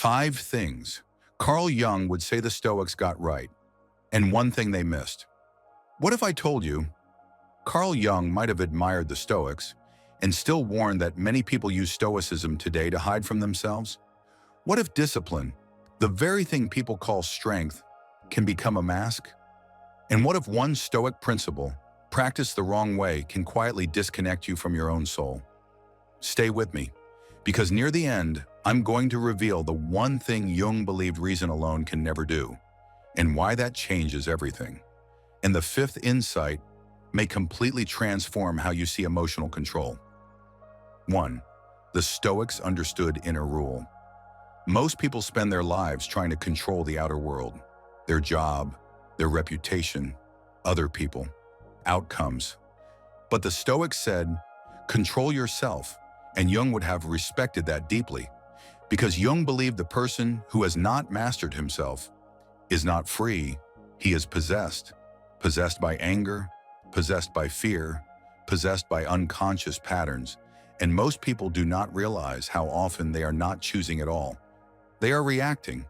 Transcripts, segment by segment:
5 things Carl Jung would say the Stoics got right, and 1 thing they missed. What if I told you Carl Jung might have admired the Stoics and still warned that many people use Stoicism today to hide from themselves? What if discipline, the very thing people call strength, can become a mask? And what if one Stoic principle, practiced the wrong way, can quietly disconnect you from your own soul? Stay with me, because near the end, I'm going to reveal the one thing Jung believed reason alone can never do, and why that changes everything. And the 5th insight may completely transform how you see emotional control. 1. The Stoics understood inner rule. Most people spend their lives trying to control the outer world, their job, their reputation, other people, outcomes. But the Stoics said, control yourself, and Jung would have respected that deeply, because Jung believed the person who has not mastered himself is not free, he is possessed. Possessed by anger, possessed by fear, possessed by unconscious patterns, and most people do not realize how often they are not choosing at all. They are reacting.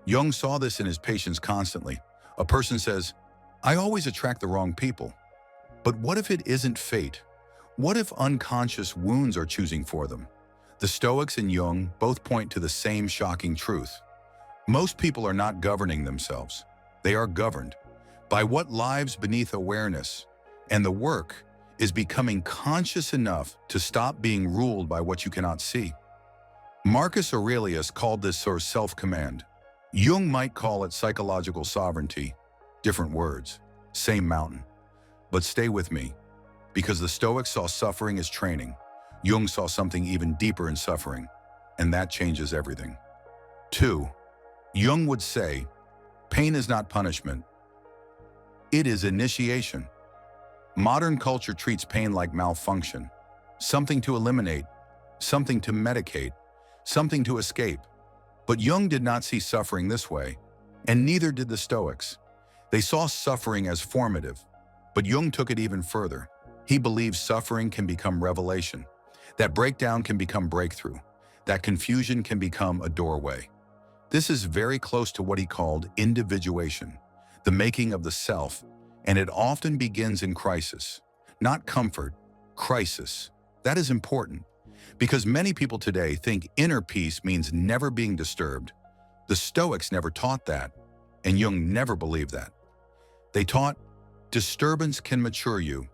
Jung saw this in his patients constantly. A person says, I always attract the wrong people. But what if it isn't fate? What if unconscious wounds are choosing for them? The Stoics and Jung both point to the same shocking truth. Most people are not governing themselves. They are governed by what lives beneath awareness, and the work is becoming conscious enough to stop being ruled by what you cannot see. Marcus Aurelius called this sort of self-command. Jung might call it psychological sovereignty. Different words, same mountain. But stay with me, because the Stoics saw suffering as training. Jung saw something even deeper in suffering, and that changes everything. 2. Jung would say, pain is not punishment. It is initiation. Modern culture treats pain like malfunction, something to eliminate, something to medicate, something to escape. But Jung did not see suffering this way, and neither did the Stoics. They saw suffering as formative, but Jung took it even further. He believed suffering can become revelation, that breakdown can become breakthrough, that confusion can become a doorway. This is very close to what he called individuation, the making of the self, and it often begins in crisis. Not comfort, crisis. That is important, because many people today think inner peace means never being disturbed. The Stoics never taught that, and Jung never believed that. They taught disturbance can mature you.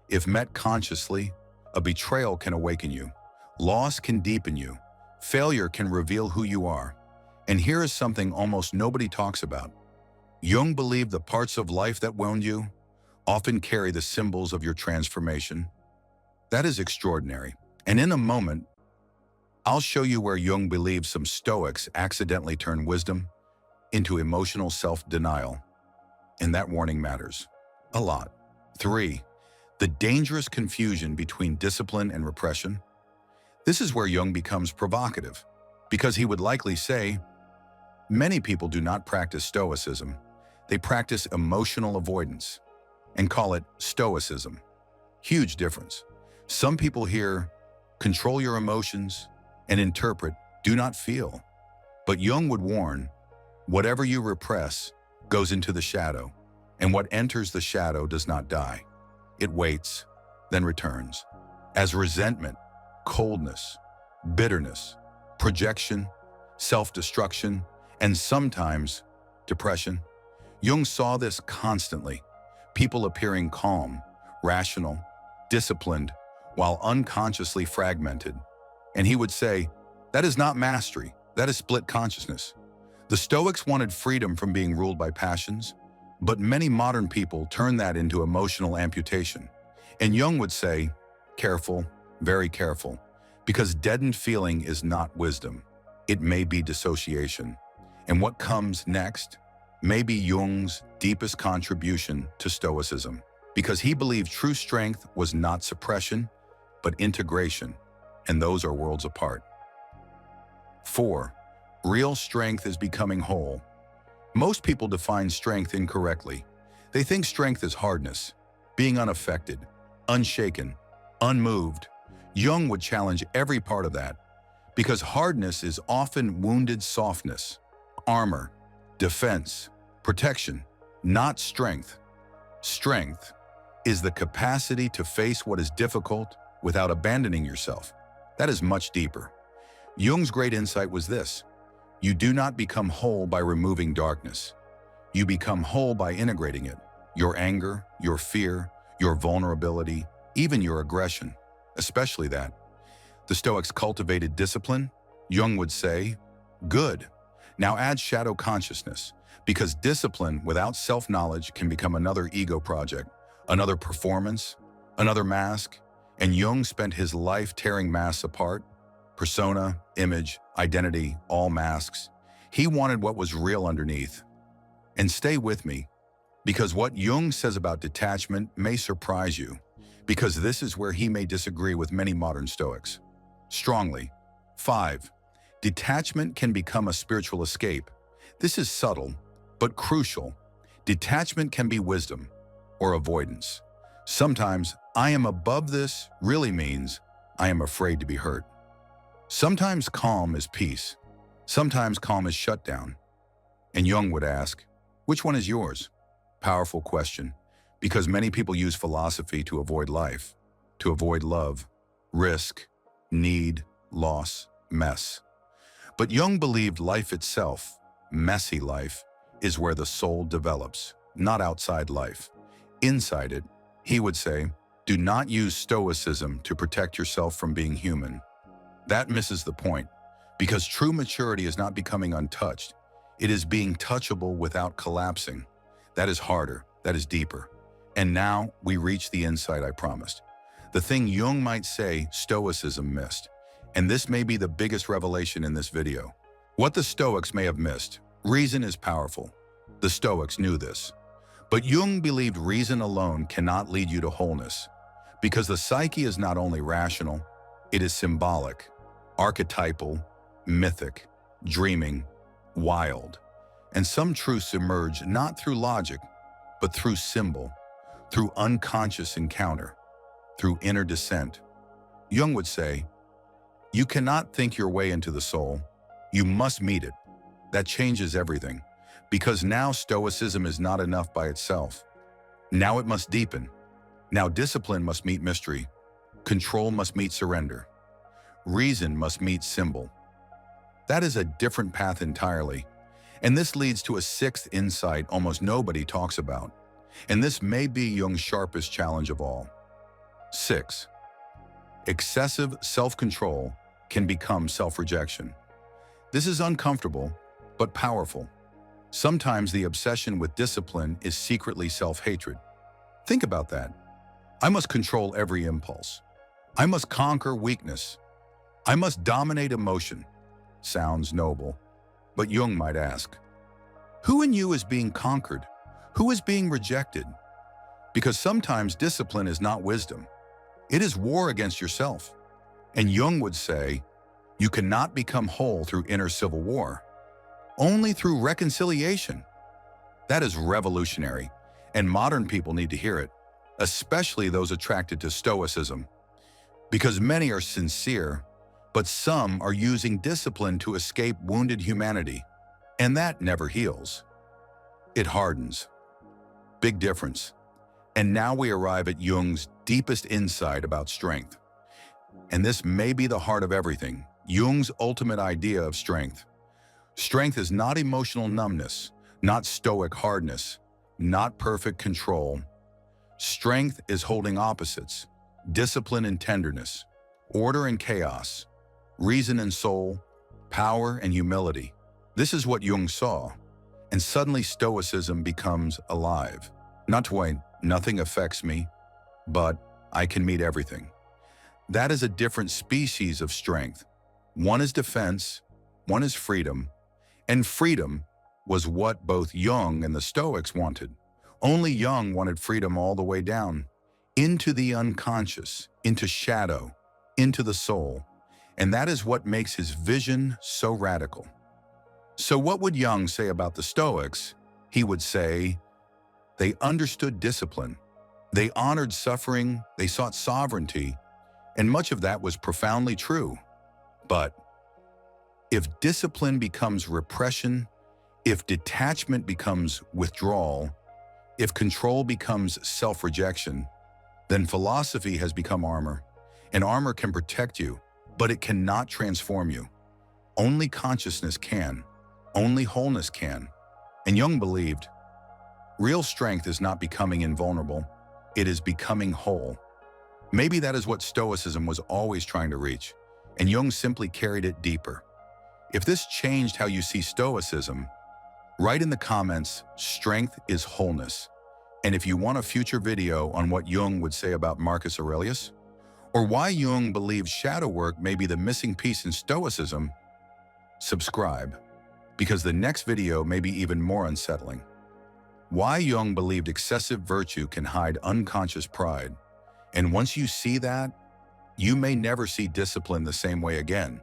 If met consciously, a betrayal can awaken you. Loss can deepen you. Failure can reveal who you are. And here is something almost nobody talks about. Jung believed the parts of life that wound you often carry the symbols of your transformation. That is extraordinary. And in a moment, I'll show you where Jung believes some Stoics accidentally turn wisdom into emotional self-denial. And that warning matters a lot. 3. The dangerous confusion between discipline and repression. This is where Jung becomes provocative, because he would likely say, many people do not practice Stoicism. They practice emotional avoidance and call it Stoicism. Huge difference. Some people hear, control your emotions, and interpret, do not feel. But Jung would warn, whatever you repress goes into the shadow, and what enters the shadow does not die. It waits, then returns, as resentment, coldness, bitterness, projection, self-destruction, and sometimes depression. Jung saw this constantly, people appearing calm, rational, disciplined, while unconsciously fragmented. And he would say, that is not mastery, that is split consciousness. The Stoics wanted freedom from being ruled by passions, but many modern people turn that into emotional amputation. And Jung would say, careful, very careful, because deadened feeling is not wisdom. It may be dissociation. And what comes next may be Jung's deepest contribution to Stoicism, because he believed true strength was not suppression, but integration, and those are worlds apart. 4. Real strength is becoming whole. Most people define strength incorrectly. They think strength is hardness, being unaffected, unshaken, unmoved. Jung would challenge every part of that, because hardness is often wounded softness, armor, defense, protection, not strength. Strength is the capacity to face what is difficult without abandoning yourself. That is much deeper. Jung's great insight was this: you do not become whole by removing darkness. You become whole by integrating it. Your anger, your fear, your vulnerability, even your aggression, especially that. The Stoics cultivated discipline. Jung would say, good. Now add shadow consciousness, because discipline without self-knowledge can become another ego project, another performance, another mask. And Jung spent his life tearing masks apart. Persona, image, identity, all masks. He wanted what was real underneath. And stay with me, because what Jung says about detachment may surprise you, because this is where he may disagree with many modern Stoics. Strongly. 5. Detachment can become a spiritual escape. This is subtle, but crucial. Detachment can be wisdom or avoidance. Sometimes, I am above this really means I am afraid to be hurt. Sometimes calm is peace. Sometimes calm is shutdown. And Jung would ask, which one is yours? Powerful question, because many people use philosophy to avoid life, to avoid love, risk, need, loss, mess. But Jung believed life itself, messy life, is where the soul develops, not outside life. Inside it, he would say, do not use Stoicism to protect yourself from being human. That misses the point, because true maturity is not becoming untouched. It is being touchable without collapsing. That is harder, that is deeper. And now we reach the insight I promised. The thing Jung might say Stoicism missed. And this may be the biggest revelation in this video. What the Stoics may have missed. Reason is powerful. The Stoics knew this. But Jung believed reason alone cannot lead you to wholeness, because the psyche is not only rational, it is symbolic, archetypal, mythic, dreaming, wild. And some truths emerge not through logic, but through symbol, through unconscious encounter, through inner descent. Jung would say, you cannot think your way into the soul. You must meet it. That changes everything, because now Stoicism is not enough by itself. Now it must deepen. Now discipline must meet mystery. Control must meet surrender. Reason must meet symbol. That is a different path entirely. And this leads to a sixth insight almost nobody talks about. And this may be Jung's sharpest challenge of all. 6. Excessive self-control can become self-rejection. This is uncomfortable, but powerful. Sometimes the obsession with discipline is secretly self-hatred. Think about that. I must control every impulse. I must conquer weakness. I must dominate emotion. Sounds noble. But Jung might ask, who in you is being conquered? Who is being rejected? Because sometimes discipline is not wisdom. It is war against yourself. And Jung would say, you cannot become whole through inner civil war. Only through reconciliation. That is revolutionary, and modern people need to hear it, especially those attracted to Stoicism. Because many are sincere, but some are using discipline to escape wounded humanity, and that never heals. It hardens. Big difference. And now we arrive at Jung's deepest insight about strength. And this may be the heart of everything, Jung's ultimate idea of strength. Strength is not emotional numbness, not stoic hardness, not perfect control. Strength is holding opposites, discipline and tenderness, order and chaos, reason and soul, power and humility. This is what Jung saw, and suddenly Stoicism becomes alive. Not to wait, nothing affects me, but I can meet everything. That is a different species of strength. One is defense, one is freedom, and freedom was what both Jung and the Stoics wanted. Only Jung wanted freedom all the way down, into the unconscious, into shadow, into the soul. And that is what makes his vision so radical. So what would Jung say about the Stoics? He would say, they understood discipline, they honored suffering, they sought sovereignty, and much of that was profoundly true. But If discipline becomes repression, if detachment becomes withdrawal, if control becomes self-rejection, then philosophy has become armor. And armor can protect you, but it cannot transform you. Only consciousness can. Only wholeness can. And Jung believed, real strength is not becoming invulnerable, it is becoming whole. Maybe that is what Stoicism was always trying to reach, and Jung simply carried it deeper. If this changed how you see Stoicism, write in the comments, strength is wholeness. And if you want a future video on what Jung would say about Marcus Aurelius, or why Jung believes shadow work may be the missing piece in Stoicism, subscribe, because the next video may be even more unsettling. Why Jung believed excessive virtue can hide unconscious pride. And once you see that, you may never see discipline the same way again.